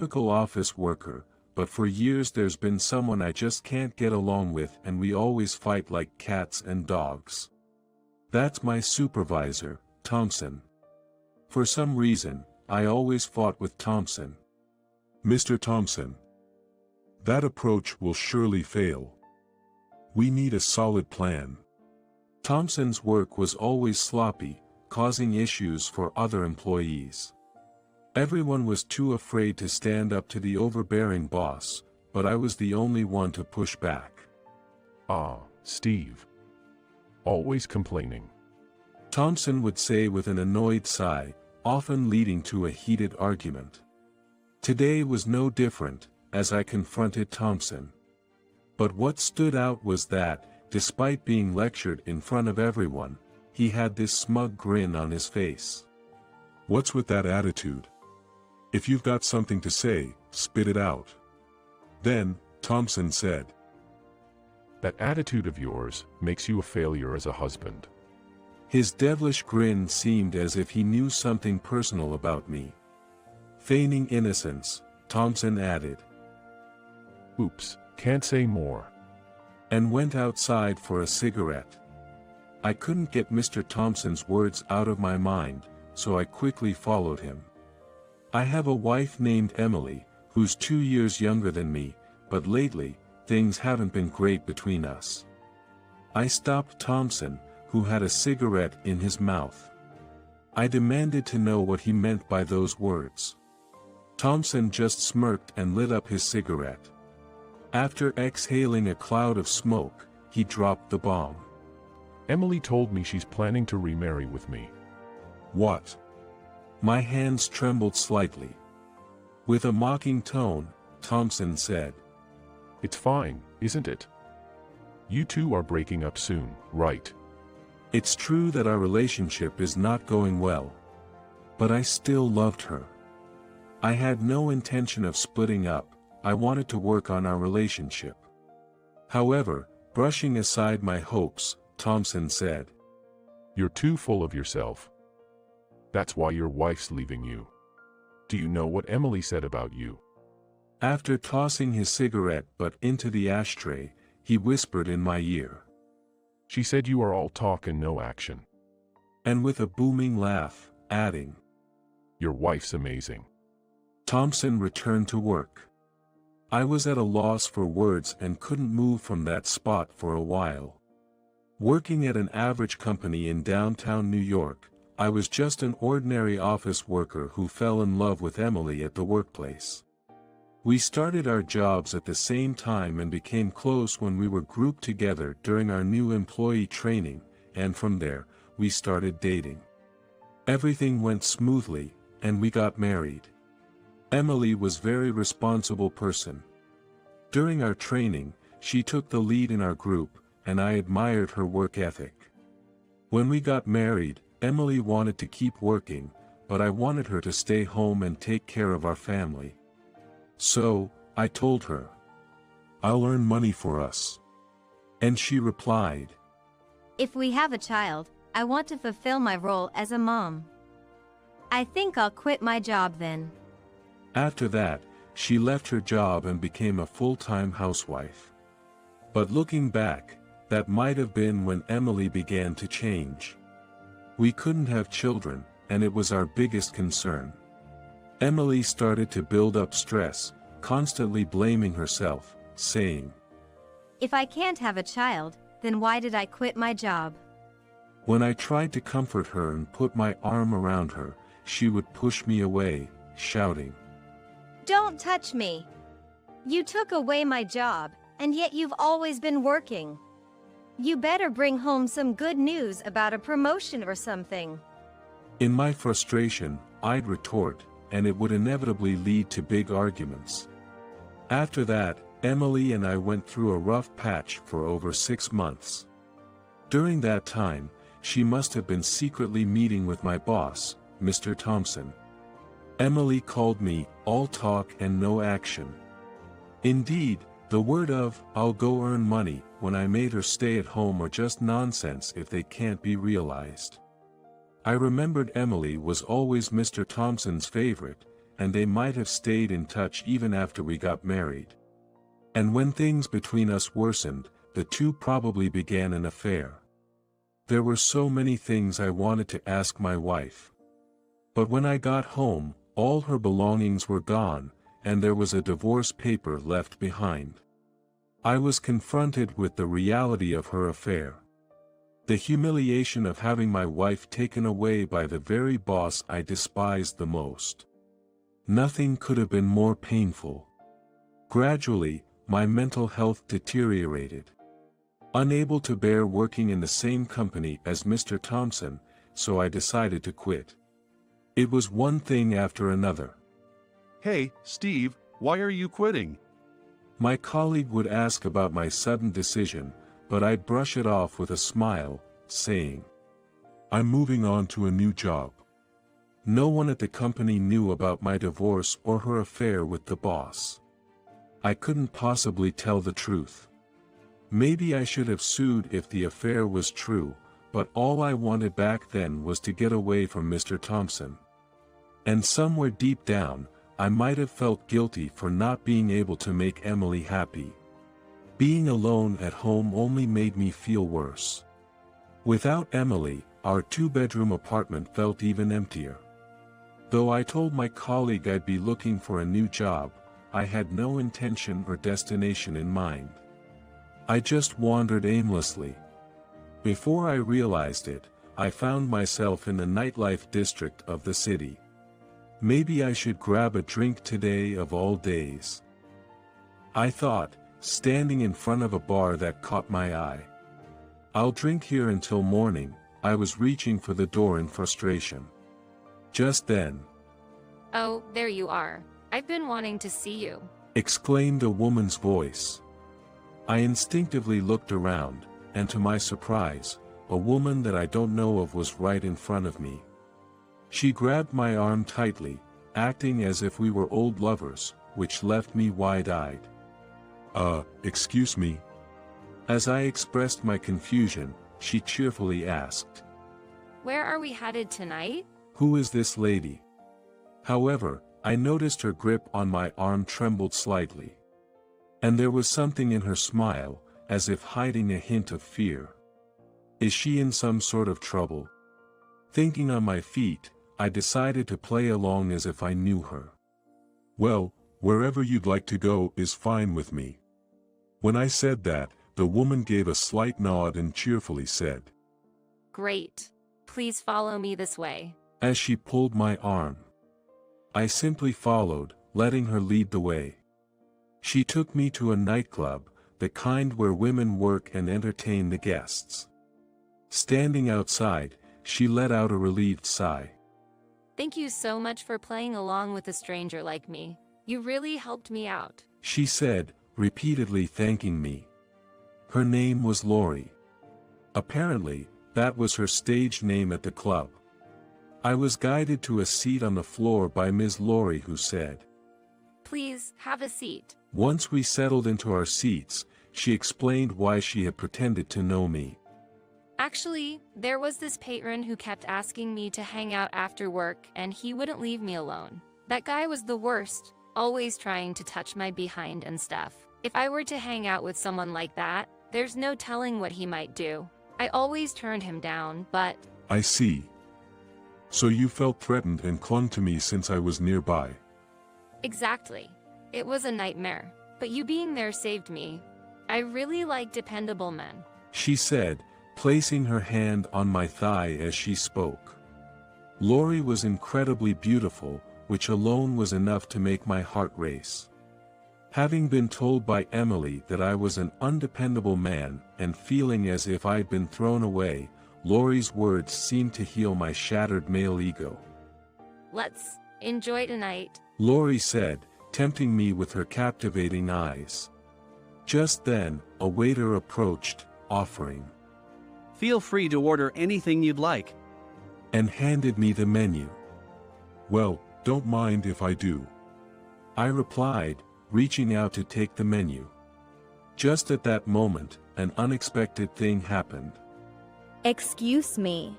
typical office worker, but for years there's been someone I just can't get along with and we always fight like cats and dogs. That's my supervisor, Thompson. For some reason, I always fought with Thompson. Mr. Thompson. That approach will surely fail. We need a solid plan. Thompson's work was always sloppy, causing issues for other employees. Everyone was too afraid to stand up to the overbearing boss, but I was the only one to push back. Ah, Steve. Always complaining. Thompson would say with an annoyed sigh, often leading to a heated argument. Today was no different, as I confronted Thompson. But what stood out was that, despite being lectured in front of everyone, he had this smug grin on his face. What's with that attitude? If you've got something to say, spit it out. Then, Thompson said, That attitude of yours makes you a failure as a husband. His devilish grin seemed as if he knew something personal about me. Feigning innocence, Thompson added, Oops, can't say more. And went outside for a cigarette. I couldn't get Mr. Thompson's words out of my mind, so I quickly followed him. I have a wife named Emily, who's 2 years younger than me, but lately, things haven't been great between us. I stopped Thompson, who had a cigarette in his mouth. I demanded to know what he meant by those words. Thompson just smirked and lit up his cigarette. After exhaling a cloud of smoke, he dropped the bomb. Emily told me she's planning to remarry with me. What? My hands trembled slightly. With a mocking tone, Thompson said, It's fine, isn't it? You two are breaking up soon, right? It's true that our relationship is not going well. But I still loved her. I had no intention of splitting up, I wanted to work on our relationship. However, brushing aside my hopes, Thompson said, You're too full of yourself. That's why your wife's leaving you. Do you know what Emily said about you? After tossing his cigarette butt into the ashtray, he whispered in my ear. She said you are all talk and no action. And with a booming laugh, adding, Your wife's amazing. Thompson returned to work. I was at a loss for words and couldn't move from that spot for a while. Working at an average company in downtown New York, I was just an ordinary office worker who fell in love with Emily at the workplace. We started our jobs at the same time and became close when we were grouped together during our new employee training, and from there, we started dating. Everything went smoothly, and we got married. Emily was a very responsible person. During our training, she took the lead in our group, and I admired her work ethic. When we got married, Emily wanted to keep working, but I wanted her to stay home and take care of our family. So, I told her, I'll earn money for us. And she replied, If we have a child, I want to fulfill my role as a mom. I think I'll quit my job then. After that, she left her job and became a full-time housewife. But looking back, that might have been when Emily began to change. We couldn't have children, and it was our biggest concern. Emily started to build up stress, constantly blaming herself, saying, If I can't have a child, then why did I quit my job? When I tried to comfort her and put my arm around her, she would push me away, shouting, Don't touch me! You took away my job, and yet you've always been working. You better bring home some good news about a promotion or something. In my frustration, I'd retort, and it would inevitably lead to big arguments. After that, Emily and I went through a rough patch for over 6 months. During that time, she must have been secretly meeting with my boss, Mr. Thompson. Emily called me, all talk and no action. Indeed, the word of, I'll go earn money, when I made her stay at home are just nonsense if they can't be realized. I remembered Emily was always Mr. Thompson's favorite, and they might have stayed in touch even after we got married. And when things between us worsened, the two probably began an affair. There were so many things I wanted to ask my wife. But when I got home, all her belongings were gone, and there was a divorce paper left behind. I was confronted with the reality of her affair. The humiliation of having my wife taken away by the very boss I despised the most. Nothing could have been more painful. Gradually, my mental health deteriorated. Unable to bear working in the same company as Mr. Thompson, so I decided to quit. It was one thing after another. Hey, Steve, why are you quitting? My colleague would ask about my sudden decision, but I'd brush it off with a smile, saying, I'm moving on to a new job. No one at the company knew about my divorce or her affair with the boss. I couldn't possibly tell the truth. Maybe I should have sued if the affair was true, but all I wanted back then was to get away from Mr. Thompson. And somewhere deep down, I might have felt guilty for not being able to make Emily happy. Being alone at home only made me feel worse. Without Emily, our two-bedroom apartment felt even emptier. Though I told my colleague I'd be looking for a new job, I had no intention or destination in mind. I just wandered aimlessly. Before I realized it, I found myself in the nightlife district of the city. Maybe I should grab a drink today of all days, I thought, standing in front of a bar that caught my eye. I'll drink here until morning. I was reaching for the door in frustration. Just then, "Oh, there you are. I've been wanting to see you," exclaimed a woman's voice. I instinctively looked around, and to my surprise, a woman that I don't know of was right in front of me. She grabbed my arm tightly, acting as if we were old lovers, which left me wide-eyed. Excuse me. As I expressed my confusion, she cheerfully asked, "Where are we headed tonight?" "Who is this lady?" However, I noticed her grip on my arm trembled slightly. And there was something in her smile, as if hiding a hint of fear. Is she in some sort of trouble? Thinking on my feet, I decided to play along as if I knew her. Well, wherever you'd like to go is fine with me. When I said that, the woman gave a slight nod and cheerfully said, "Great. Please follow me this way." As she pulled my arm, I simply followed, letting her lead the way. She took me to a nightclub, the kind where women work and entertain the guests. Standing outside, she let out a relieved sigh. "Thank you so much for playing along with a stranger like me. You really helped me out," she said, repeatedly thanking me. Her name was Lori. Apparently, that was her stage name at the club. I was guided to a seat on the floor by Ms. Lori, who said, "Please, have a seat." Once we settled into our seats, she explained why she had pretended to know me. "Actually, there was this patron who kept asking me to hang out after work and he wouldn't leave me alone. That guy was the worst, always trying to touch my behind and stuff. If I were to hang out with someone like that, there's no telling what he might do. I always turned him down, but..." I see. So you felt threatened and clung to me since I was nearby. Exactly. It was a nightmare, but you being there saved me. I really like dependable men, she said, placing her hand on my thigh as she spoke. Lori was incredibly beautiful, which alone was enough to make my heart race. Having been told by Emily that I was an undependable man and feeling as if I'd been thrown away, Lori's words seemed to heal my shattered male ego. "Let's enjoy tonight," Lori said, tempting me with her captivating eyes. Just then, a waiter approached, offering, "Feel free to order anything you'd like," and handed me the menu. Well, don't mind if I do, I replied, reaching out to take the menu. Just at that moment, an unexpected thing happened. Excuse me.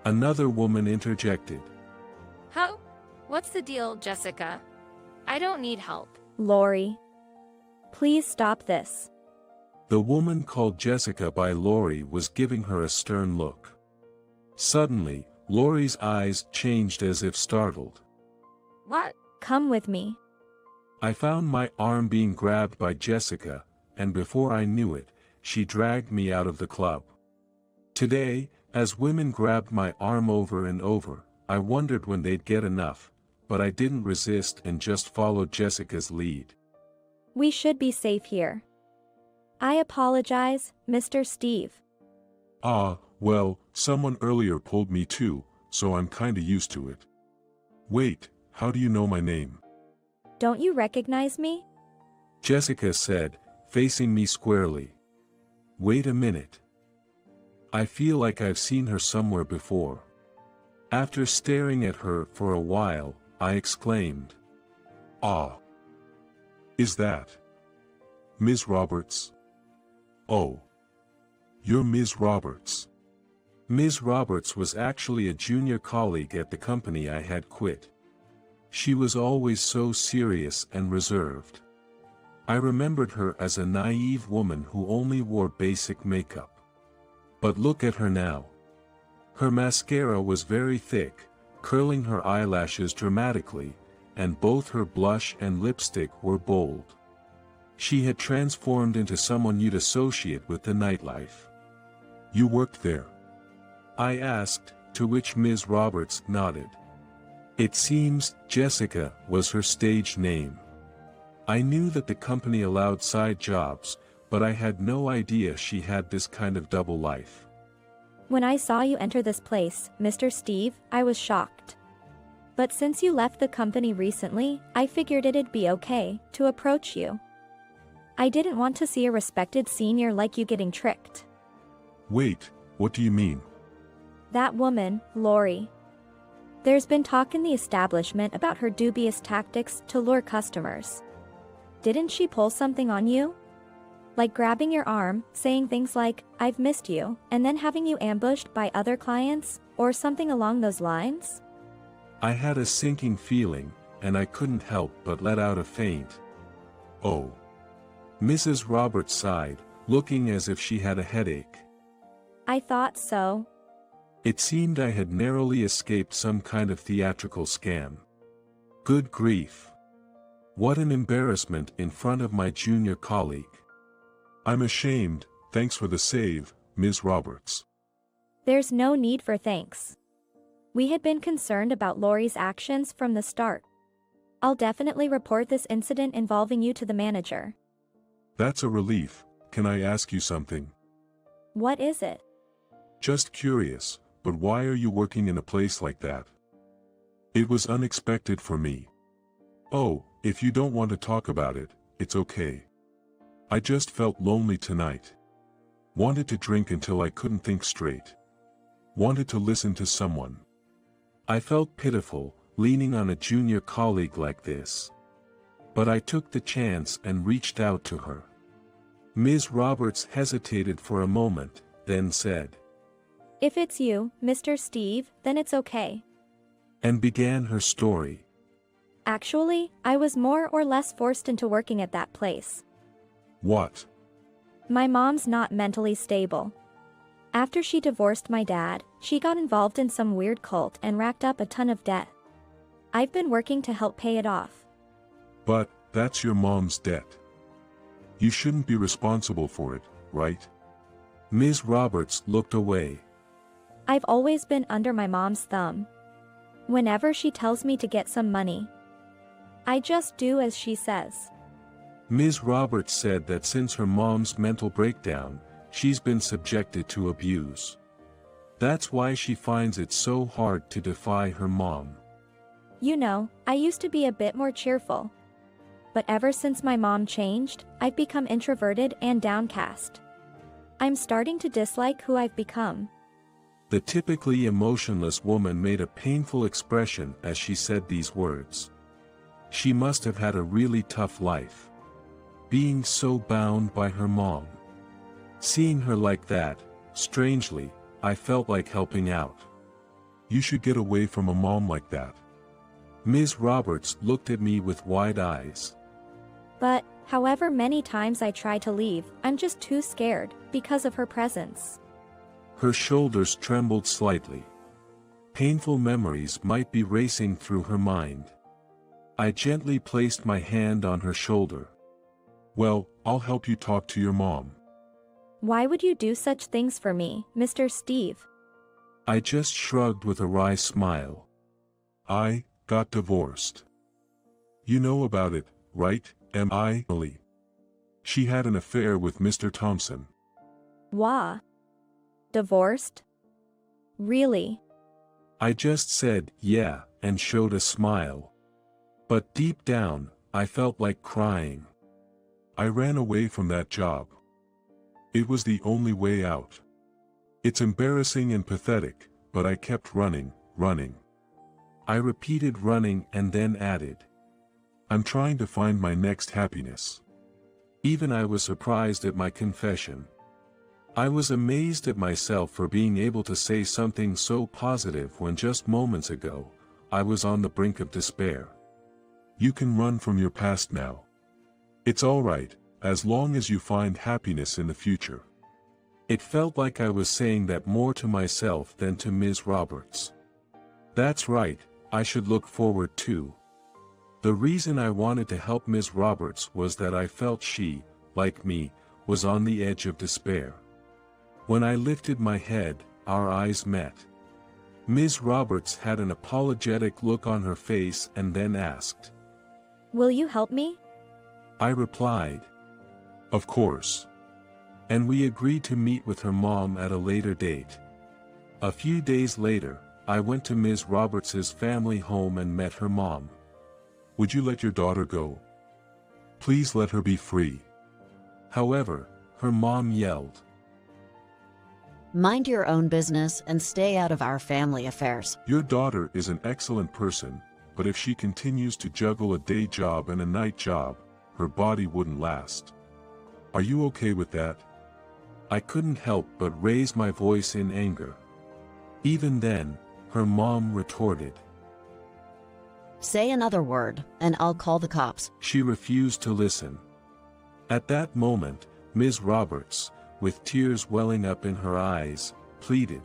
Another woman interjected. What's the deal, Jessica? I don't need help. Lori. Please stop this. The woman called Jessica by Lori was giving her a stern look. Suddenly, Lori's eyes changed as if startled. What? Come with me. I found my arm being grabbed by Jessica, and before I knew it, she dragged me out of the club. Today, as women grabbed my arm over and over, I wondered when they'd get enough, but I didn't resist and just followed Jessica's lead. We should be safe here. I apologize, Mr. Steve. Well, someone earlier pulled me too, so I'm kinda used to it. Wait, how do you know my name? Don't you recognize me? Jessica said, facing me squarely. Wait a minute. I feel like I've seen her somewhere before. After staring at her for a while, I exclaimed. Is that Ms. Roberts? Oh. You're Ms. Roberts. Ms. Roberts was actually a junior colleague at the company I had quit. She was always so serious and reserved. I remembered her as a naive woman who only wore basic makeup. But look at her now. Her mascara was very thick, curling her eyelashes dramatically, and both her blush and lipstick were bold. She had transformed into someone you'd associate with the nightlife. You worked there? I asked, to which Ms. Roberts nodded. It seems Jessica was her stage name. I knew that the company allowed side jobs, but I had no idea she had this kind of double life. When I saw you enter this place, Mr. Steve, I was shocked. But since you left the company recently, I figured it'd be okay to approach you. I didn't want to see a respected senior like you getting tricked. Wait, what do you mean? That woman, Lori. There's been talk in the establishment about her dubious tactics to lure customers. Didn't she pull something on you? Like grabbing your arm, saying things like, "I've missed you," and then having you ambushed by other clients, or something along those lines? I had a sinking feeling, and I couldn't help but let out a faint. Oh. Mrs. Roberts sighed, looking as if she had a headache. I thought so. It seemed I had narrowly escaped some kind of theatrical scam. Good grief. What an embarrassment in front of my junior colleague. I'm ashamed, thanks for the save, Ms. Roberts. There's no need for thanks. We had been concerned about Lori's actions from the start. I'll definitely report this incident involving you to the manager. That's a relief. Can I ask you something? What is it? Just curious, but why are you working in a place like that? It was unexpected for me. Oh, if you don't want to talk about it, it's okay. I just felt lonely tonight. Wanted to drink until I couldn't think straight. Wanted to listen to someone. I felt pitiful, leaning on a junior colleague like this. But I took the chance and reached out to her. Ms. Roberts hesitated for a moment, then said, If it's you, Mr. Steve, then it's okay. And began her story. Actually, I was more or less forced into working at that place. What? My mom's not mentally stable. After she divorced my dad, she got involved in some weird cult and racked up a ton of debt. I've been working to help pay it off. But, that's your mom's debt. You shouldn't be responsible for it, right? Ms. Roberts looked away. I've always been under my mom's thumb. Whenever she tells me to get some money, I just do as she says. Ms. Roberts said that since her mom's mental breakdown, she's been subjected to abuse. That's why she finds it so hard to defy her mom. You know, I used to be a bit more cheerful. But ever since my mom changed, I've become introverted and downcast. I'm starting to dislike who I've become. The typically emotionless woman made a painful expression as she said these words. She must have had a really tough life. Being so bound by her mom. Seeing her like that, strangely, I felt like helping out. You should get away from a mom like that. Ms. Roberts looked at me with wide eyes. But, however many times I try to leave, I'm just too scared, because of her presence. Her shoulders trembled slightly. Painful memories might be racing through her mind. I gently placed my hand on her shoulder. Well, I'll help you talk to your mom. Why would you do such things for me, Mr. Steve? I just shrugged with a wry smile. I got divorced. You know about it, right, Emily? She had an affair with Mr. Thompson. Wah. Divorced? Really? I just said, yeah, and showed a smile. But deep down, I felt like crying. I ran away from that job. It was the only way out. It's embarrassing and pathetic, but I kept running. I repeated running and then added, I'm trying to find my next happiness. Even I was surprised at my confession. I was amazed at myself for being able to say something so positive when just moments ago, I was on the brink of despair. You can run from your past now. It's all right, as long as you find happiness in the future. It felt like I was saying that more to myself than to Ms. Roberts. That's right, I should look forward too. The reason I wanted to help Ms. Roberts was that I felt she, like me, was on the edge of despair. When I lifted my head, our eyes met. Ms. Roberts had an apologetic look on her face and then asked, Will you help me? I replied, Of course. And we agreed to meet with her mom at a later date. A few days later, I went to Ms. Roberts's family home and met her mom. Would you let your daughter go? Please let her be free. However, her mom yelled, Mind your own business and stay out of our family affairs. Your daughter is an excellent person, but if she continues to juggle a day job and a night job, her body wouldn't last. Are you okay with that? I couldn't help but raise my voice in anger. Even then, her mom retorted. Say another word, and I'll call the cops. She refused to listen. At that moment, Ms. Roberts, with tears welling up in her eyes, pleaded.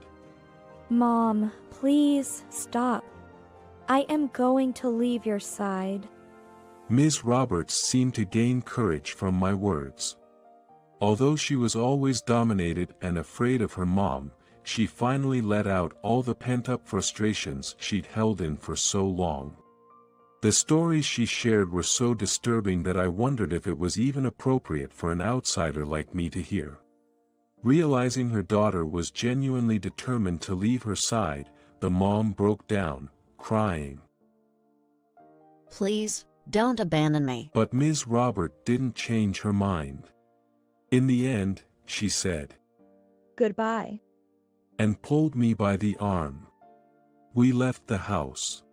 Mom, please, stop. I am going to leave your side. Ms. Roberts seemed to gain courage from my words. Although she was always dominated and afraid of her mom, she finally let out all the pent-up frustrations she'd held in for so long. The stories she shared were so disturbing that I wondered if it was even appropriate for an outsider like me to hear. Realizing her daughter was genuinely determined to leave her side, the mom broke down, crying. Please, don't abandon me. But Ms. Robert didn't change her mind. In the end, she said, Goodbye. And pulled me by the arm. We left the house.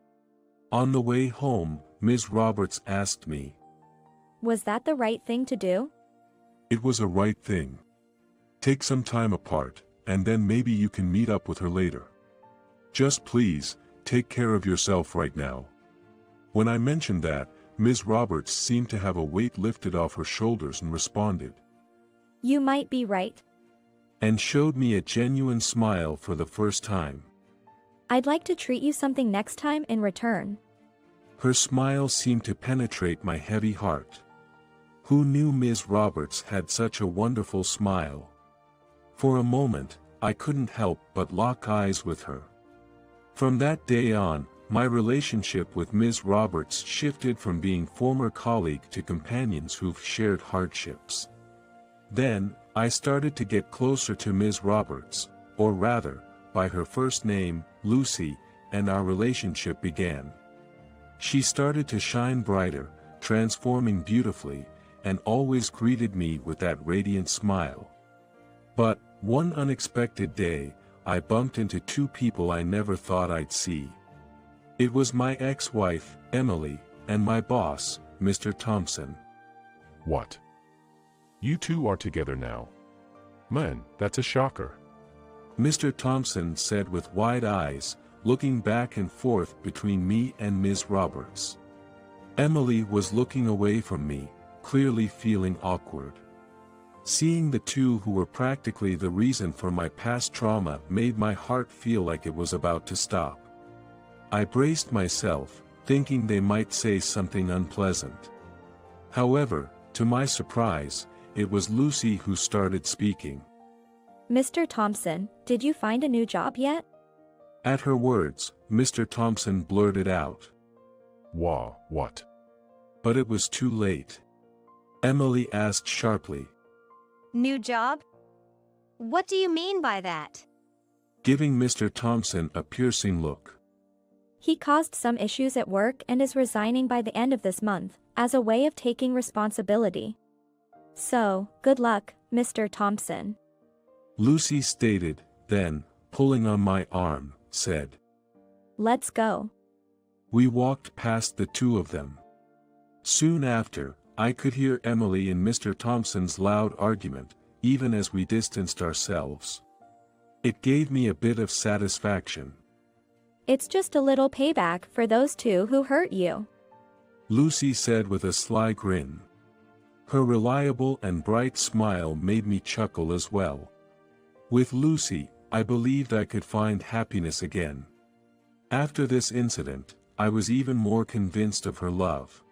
On the way home, Ms. Roberts asked me, Was that the right thing to do? It was a right thing. Take some time apart, and then maybe you can meet up with her later. Just please, take care of yourself right now. When I mentioned that, Ms. Roberts seemed to have a weight lifted off her shoulders and responded. You might be right. And showed me a genuine smile for the first time. I'd like to treat you something next time in return. Her smile seemed to penetrate my heavy heart. Who knew Ms. Roberts had such a wonderful smile? For a moment, I couldn't help but lock eyes with her. From that day on, my relationship with Ms. Roberts shifted from being former colleague to companions who've shared hardships. Then, I started to get closer to Ms. Roberts, or rather, by her first name, Lucy, and our relationship began. She started to shine brighter, transforming beautifully, and always greeted me with that radiant smile. But, one unexpected day, I bumped into two people I never thought I'd see. It was my ex-wife, Emily, and my boss, Mr. Thompson. What? You two are together now? Man, that's a shocker. Mr. Thompson said with wide eyes, looking back and forth between me and Ms. Roberts. Emily was looking away from me, clearly feeling awkward. Seeing the two who were practically the reason for my past trauma made my heart feel like it was about to stop. I braced myself, thinking they might say something unpleasant. However, to my surprise, it was Lucy who started speaking. Mr. Thompson, did you find a new job yet? At her words, Mr. Thompson blurted out. What? But it was too late. Emily asked sharply. New job? What do you mean by that? Giving Mr. Thompson a piercing look. He caused some issues at work and is resigning by the end of this month, as a way of taking responsibility. So, good luck, Mr. Thompson. Lucy stated, then, pulling on my arm, said. Let's go. We walked past the two of them. Soon after, I could hear Emily and Mr. Thompson's loud argument, even as we distanced ourselves. It gave me a bit of satisfaction. It's just a little payback for those two who hurt you, Lucy said with a sly grin. Her reliable and bright smile made me chuckle as well. With Lucy, I believed I could find happiness again. After this incident, I was even more convinced of her love.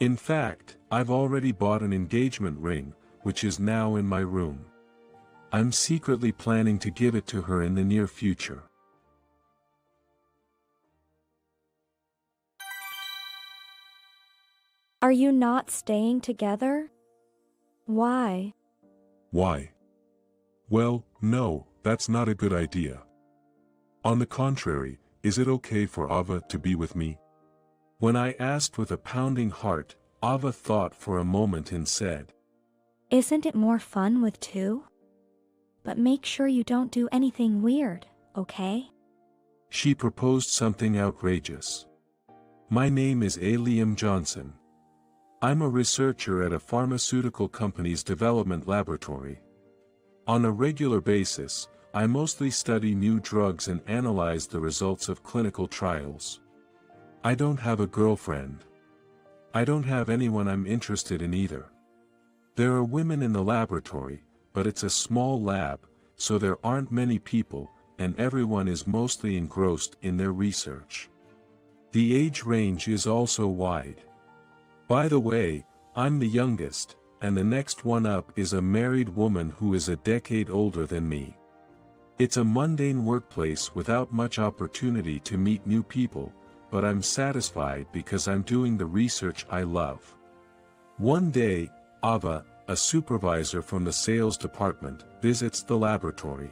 In fact, I've already bought an engagement ring, which is now in my room. I'm secretly planning to give it to her in the near future. Are you not staying together? Why? Why? Well, no, that's not a good idea. On the contrary, is it okay for Ava to be with me? When I asked with a pounding heart, Ava thought for a moment and said, Isn't it more fun with two? But make sure you don't do anything weird, okay? She proposed something outrageous. My name is Liam Johnson. I'm a researcher at a pharmaceutical company's development laboratory. On a regular basis, I mostly study new drugs and analyze the results of clinical trials. I don't have a girlfriend. I don't have anyone I'm interested in either. There are women in the laboratory, but it's a small lab, so there aren't many people, and everyone is mostly engrossed in their research. The age range is also wide. By the way, I'm the youngest, and the next one up is a married woman who is a decade older than me. It's a mundane workplace without much opportunity to meet new people, but I'm satisfied because I'm doing the research I love. One day, Ava, a supervisor from the sales department, visits the laboratory.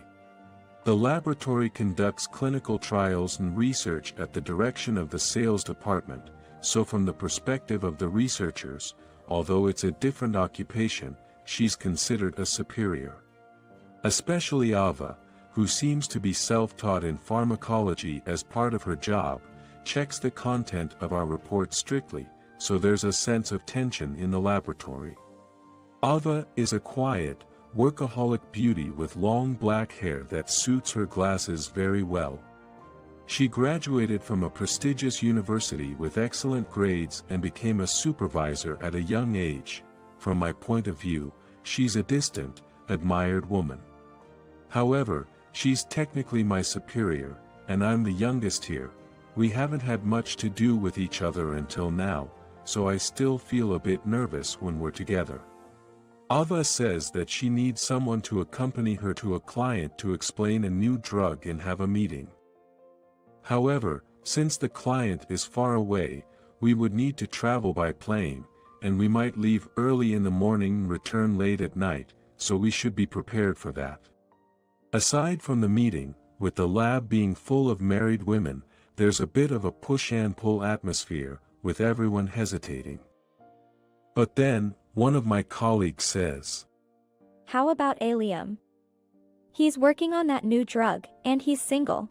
The laboratory conducts clinical trials and research at the direction of the sales department, so from the perspective of the researchers, although it's a different occupation, she's considered a superior. Especially Ava, who seems to be self-taught in pharmacology as part of her job, checks the content of our report strictly, so there's a sense of tension in the laboratory. Ava is a quiet, workaholic beauty with long black hair that suits her glasses very well. She graduated from a prestigious university with excellent grades and became a supervisor at a young age. From my point of view, she's a distant, admired woman. However, she's technically my superior, and I'm the youngest here. We haven't had much to do with each other until now, so I still feel a bit nervous when we're together. Ava says that she needs someone to accompany her to a client to explain a new drug and have a meeting. However, since the client is far away, we would need to travel by plane, and we might leave early in the morning and return late at night, so we should be prepared for that. Aside from the meeting, with the lab being full of married women, there's a bit of a push-and-pull atmosphere, with everyone hesitating. But then, one of my colleagues says, How about Liam? He's working on that new drug, and he's single.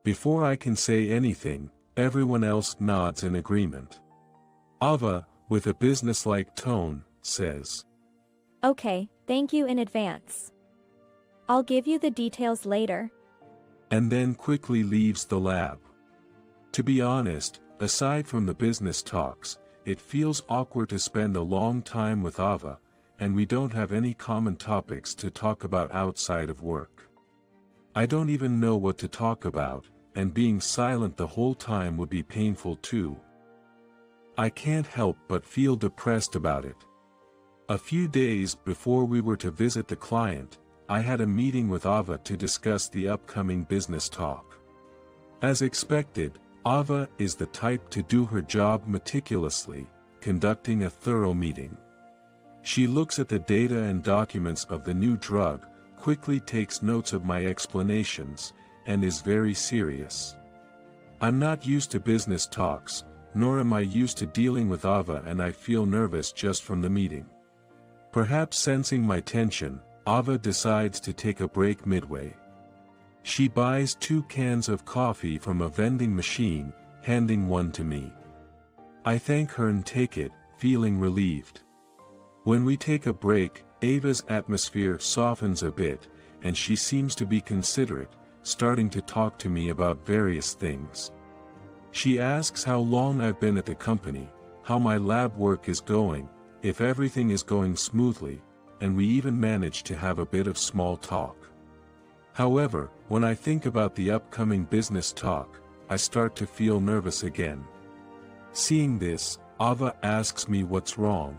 Before I can say anything, everyone else nods in agreement. Ava, with a businesslike tone, says, Okay, thank you in advance. I'll give you the details later. and then quickly leaves the lab. To be honest, aside from the business talks, it feels awkward to spend a long time with Ava, and we don't have any common topics to talk about outside of work. I don't even know what to talk about, and being silent the whole time would be painful too. I can't help but feel depressed about it. A few days before we were to visit the client, I had a meeting with Ava to discuss the upcoming business talk. As expected, Ava is the type to do her job meticulously, conducting a thorough meeting. She looks at the data and documents of the new drug, quickly takes notes of my explanations, and is very serious. I'm not used to business talks, nor am I used to dealing with Ava, and I feel nervous just from the meeting. Perhaps sensing my tension, Ava decides to take a break midway. She buys 2 cans of coffee from a vending machine, handing one to me. I thank her and take it, feeling relieved. When we take a break, Ava's atmosphere softens a bit, and she seems to be considerate, starting to talk to me about various things. She asks how long I've been at the company, how my lab work is going, if everything is going smoothly, and we even manage to have a bit of small talk. However, when I think about the upcoming business talk, I start to feel nervous again. Seeing this, Ava asks me what's wrong.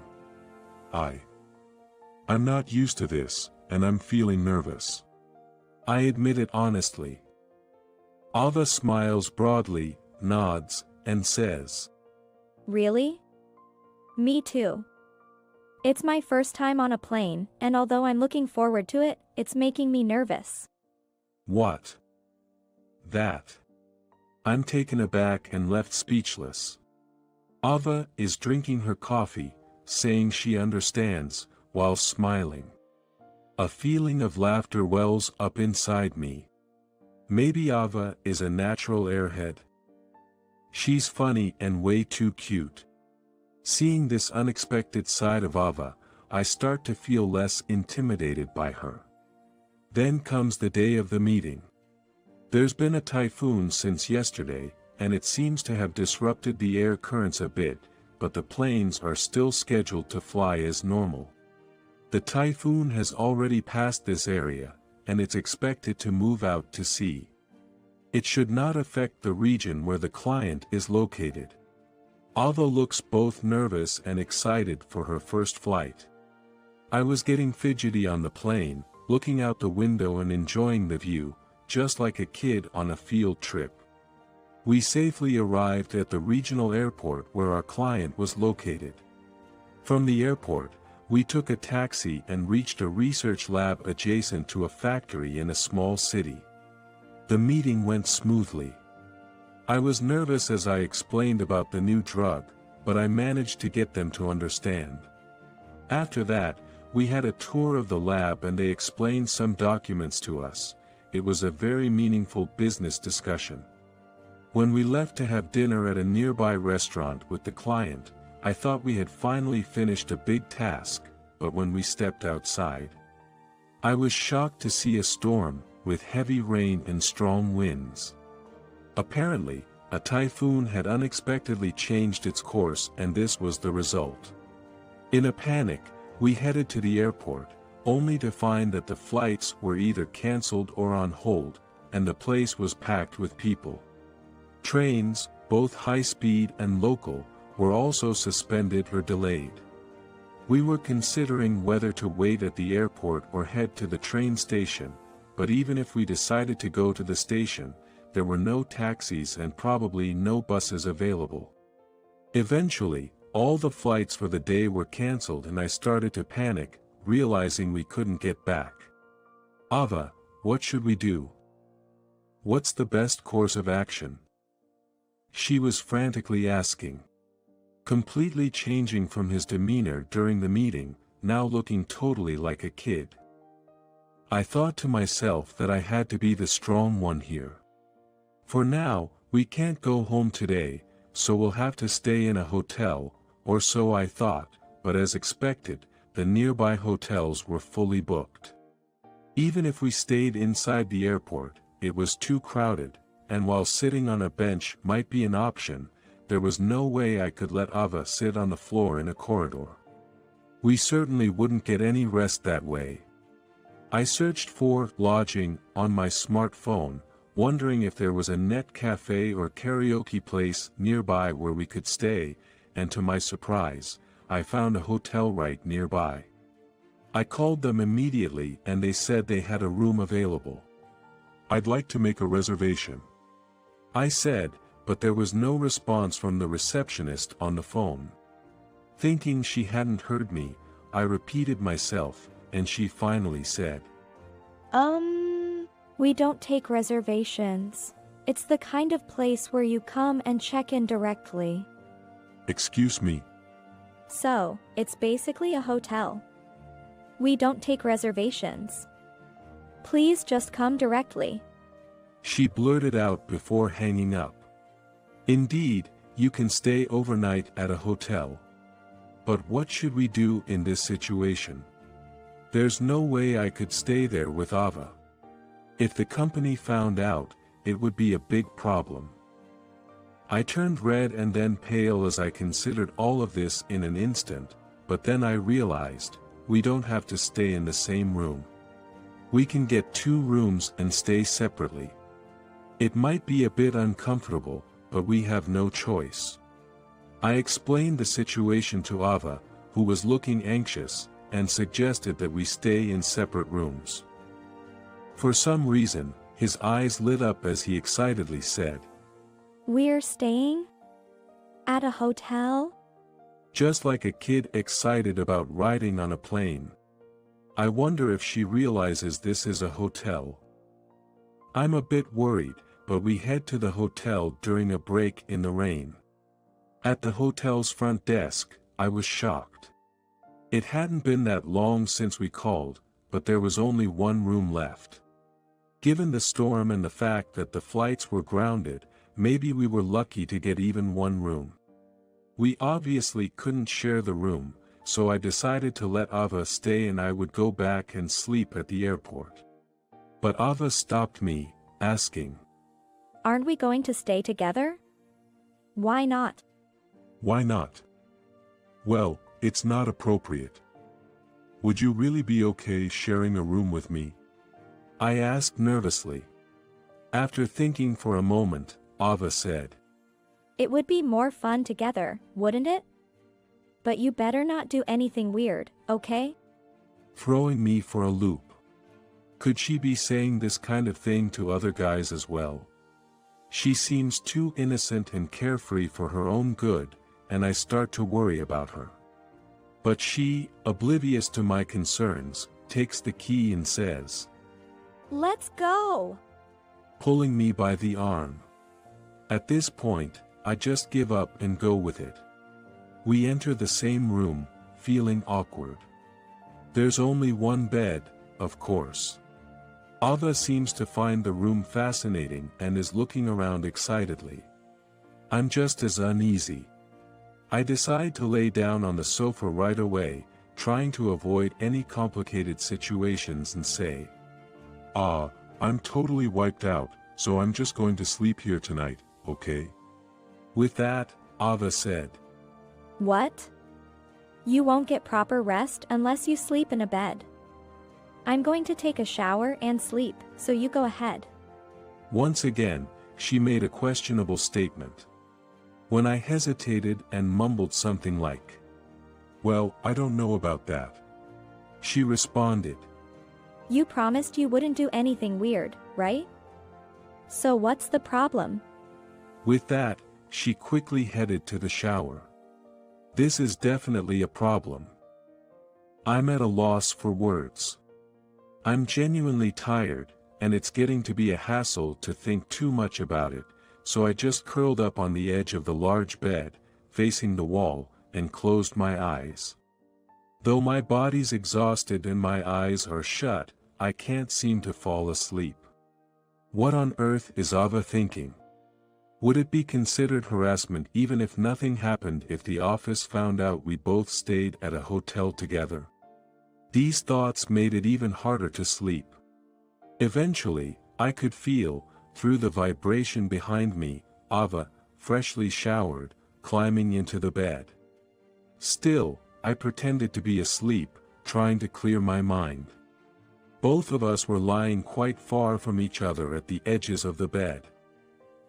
I'm not used to this, and I'm feeling nervous. I admit it honestly. Ava smiles broadly, nods, and says, Really? Me too. It's my first time on a plane, and although I'm looking forward to it, it's making me nervous. What? That? I'm taken aback and left speechless. Ava is drinking her coffee, saying she understands, while smiling. A feeling of laughter wells up inside me. Maybe Ava is a natural airhead. She's funny and way too cute. Seeing this unexpected side of Ava, I start to feel less intimidated by her. Then comes the day of the meeting. There's been a typhoon since yesterday, and it seems to have disrupted the air currents a bit, but the planes are still scheduled to fly as normal. The typhoon has already passed this area, and it's expected to move out to sea. It should not affect the region where the client is located. Ava looks both nervous and excited for her first flight. I was getting fidgety on the plane, looking out the window and enjoying the view, just like a kid on a field trip. We safely arrived at the regional airport where our client was located. From the airport, we took a taxi and reached a research lab adjacent to a factory in a small city. The meeting went smoothly. I was nervous as I explained about the new drug, but I managed to get them to understand. After that, we had a tour of the lab and they explained some documents to us. It was a very meaningful business discussion. When we left to have dinner at a nearby restaurant with the client, I thought we had finally finished a big task, but when we stepped outside, I was shocked to see a storm, with heavy rain and strong winds. Apparently, a typhoon had unexpectedly changed its course and this was the result. In a panic, we headed to the airport, only to find that the flights were either cancelled or on hold, and the place was packed with people. Trains, both high-speed and local, were also suspended or delayed. We were considering whether to wait at the airport or head to the train station, but even if we decided to go to the station, there were no taxis and probably no buses available. Eventually, all the flights for the day were cancelled and I started to panic, realizing we couldn't get back. Ava, what should we do? What's the best course of action? She was frantically asking. Completely changing from his demeanor during the meeting, now looking totally like a kid. I thought to myself that I had to be the strong one here. For now, we can't go home today, so we'll have to stay in a hotel, or so I thought, but as expected, the nearby hotels were fully booked. Even if we stayed inside the airport, it was too crowded, and while sitting on a bench might be an option, there was no way I could let Ava sit on the floor in a corridor. We certainly wouldn't get any rest that way. I searched for lodging on my smartphone, wondering if there was a net cafe or karaoke place nearby where we could stay, and to my surprise, I found a hotel right nearby. I called them immediately and they said they had a room available. I'd like to make a reservation, I said, but there was no response from the receptionist on the phone. Thinking she hadn't heard me, I repeated myself, and she finally said, We don't take reservations. It's the kind of place where you come and check in directly. Excuse me. So, it's basically a hotel. We don't take reservations. Please just come directly. She blurted out before hanging up. Indeed, you can stay overnight at a hotel. But what should we do in this situation? There's no way I could stay there with Ava. If the company found out, it would be a big problem. I turned red and then pale as I considered all of this in an instant, but then I realized, we don't have to stay in the same room. We can get 2 rooms and stay separately. It might be a bit uncomfortable, but we have no choice. I explained the situation to Ava, who was looking anxious, and suggested that we stay in separate rooms. For some reason, his eyes lit up as he excitedly said, We're staying? At a hotel? just like a kid excited about riding on a plane. I wonder if she realizes this is a hotel. I'm a bit worried, but we head to the hotel during a break in the rain. At the hotel's front desk, I was shocked. It hadn't been that long since we called, but there was only 1 room left. Given the storm and the fact that the flights were grounded, maybe we were lucky to get even 1 room. We obviously couldn't share the room, so I decided to let Ava stay and I would go back and sleep at the airport. But Ava stopped me, asking, Aren't we going to stay together? Why not? Why not? Well, it's not appropriate. Would you really be okay sharing a room with me? I asked nervously. After thinking for a moment, Ava said, It would be more fun together, wouldn't it? But you better not do anything weird, okay? throwing me for a loop. Could she be saying this kind of thing to other guys as well? She seems too innocent and carefree for her own good, and I start to worry about her. But she, oblivious to my concerns, takes the key and says, Let's go! pulling me by the arm. At this point, I just give up and go with it. We enter the same room, feeling awkward. There's only 1 bed, of course. Ava seems to find the room fascinating and is looking around excitedly. I'm just as uneasy. I decide to lay down on the sofa right away, trying to avoid any complicated situations and say, I'm totally wiped out, so I'm just going to sleep here tonight, okay? With that, Ava said, What? You won't get proper rest unless you sleep in a bed. I'm going to take a shower and sleep, so you go ahead. Once again, she made a questionable statement. When I hesitated and mumbled something like, Well, I don't know about that. she responded, You promised you wouldn't do anything weird, right? So what's the problem? With that, she quickly headed to the shower. This is definitely a problem. I'm at a loss for words. I'm genuinely tired, and it's getting to be a hassle to think too much about it, so I just curled up on the edge of the large bed, facing the wall, and closed my eyes. Though my body's exhausted and my eyes are shut, I can't seem to fall asleep. What on earth is Ava thinking? Would it be considered harassment even if nothing happened if the office found out we both stayed at a hotel together? These thoughts made it even harder to sleep. Eventually, I could feel, through the vibration behind me, Ava, freshly showered, climbing into the bed. Still, I pretended to be asleep, trying to clear my mind. Both of us were lying quite far from each other at the edges of the bed.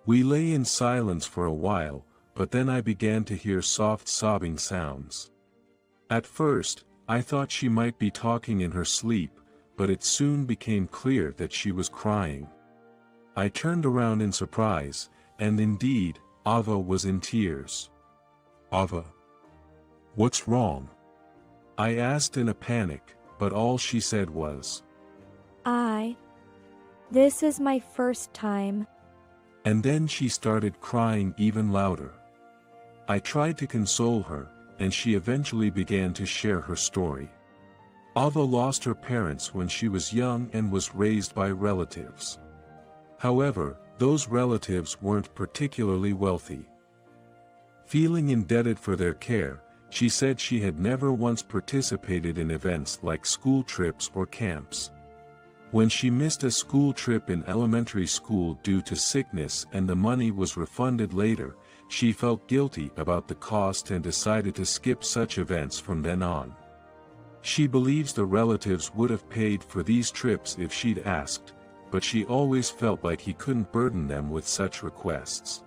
We lay in silence for a while, but then I began to hear soft sobbing sounds. At first, I thought she might be talking in her sleep, but it soon became clear that she was crying. I turned around in surprise, and indeed, Ava was in tears. Ava. What's wrong? I asked in a panic, but all she said was, This is my first time. And then she started crying even louder. I tried to console her, and she eventually began to share her story. Ava lost her parents when she was young and was raised by relatives. However, those relatives weren't particularly wealthy. Feeling indebted for their care, she said she had never once participated in events like school trips or camps. When she missed a school trip in elementary school due to sickness and the money was refunded later, she felt guilty about the cost and decided to skip such events from then on. She believes the relatives would have paid for these trips if she'd asked, but she always felt like he couldn't burden them with such requests.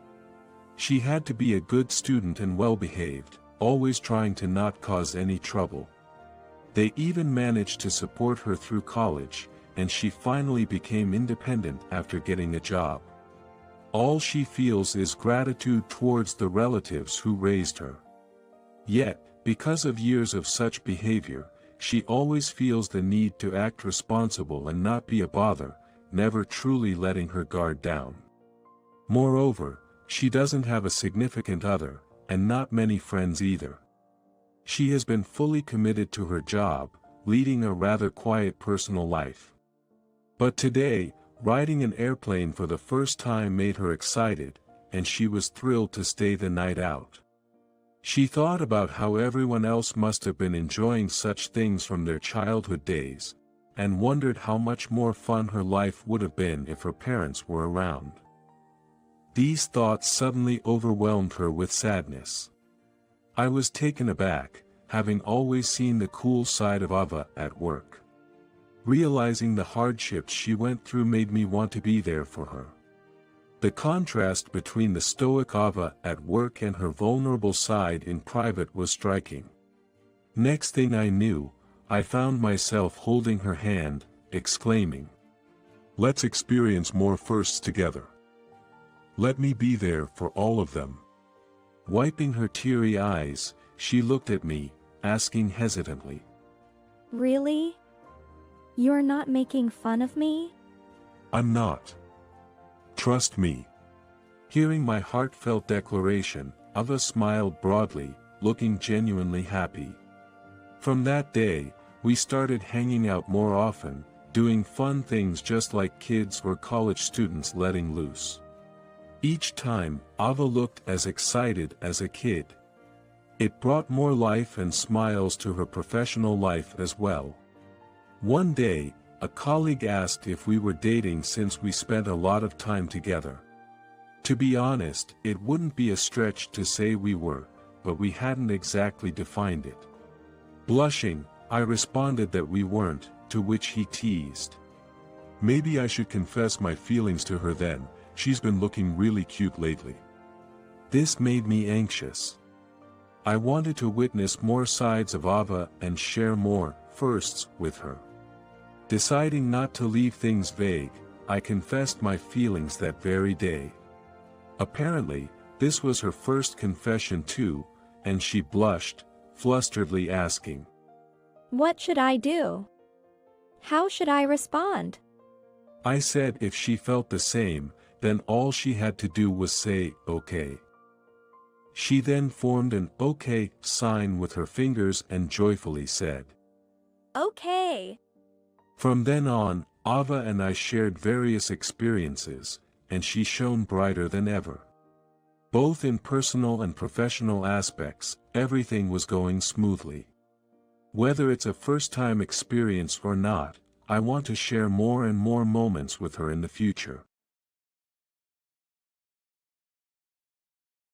She had to be a good student and well-behaved, always trying to not cause any trouble. They even managed to support her through college, and she finally became independent after getting a job. All she feels is gratitude towards the relatives who raised her. Yet, because of years of such behavior, she always feels the need to act responsible and not be a bother, never truly letting her guard down. Moreover, she doesn't have a significant other, and not many friends either. She has been fully committed to her job, leading a rather quiet personal life. But today, riding an airplane for the first time made her excited, and she was thrilled to stay the night out. She thought about how everyone else must have been enjoying such things from their childhood days, and wondered how much more fun her life would have been if her parents were around. These thoughts suddenly overwhelmed her with sadness. I was taken aback, having always seen the cool side of Ava at work. Realizing the hardships she went through made me want to be there for her. The contrast between the stoic Ava at work and her vulnerable side in private was striking. Next thing I knew, I found myself holding her hand, exclaiming, Let's experience more firsts together. Let me be there for all of them. Wiping her teary eyes, she looked at me, asking hesitantly, Really? You're not making fun of me? I'm not. Trust me. Hearing my heartfelt declaration, Ava smiled broadly, looking genuinely happy. From that day, we started hanging out more often, doing fun things just like kids or college students letting loose. Each time, Ava looked as excited as a kid. It brought more life and smiles to her professional life as well. One day, a colleague asked if we were dating since we spent a lot of time together. To be honest, it wouldn't be a stretch to say we were, but we hadn't exactly defined it. Blushing, I responded that we weren't, to which he teased. Maybe I should confess my feelings to her then, she's been looking really cute lately. This made me anxious. I wanted to witness more sides of Ava and share more firsts with her. Deciding not to leave things vague, I confessed my feelings that very day. Apparently, this was her first confession too, and she blushed, flusteredly asking, What should I do? How should I respond? I said if she felt the same, then all she had to do was say, okay. She then formed an okay sign with her fingers and joyfully said, Okay. From then on, Ava and I shared various experiences, and she shone brighter than ever. Both in personal and professional aspects, everything was going smoothly. Whether it's a first-time experience or not, I want to share more and more moments with her in the future.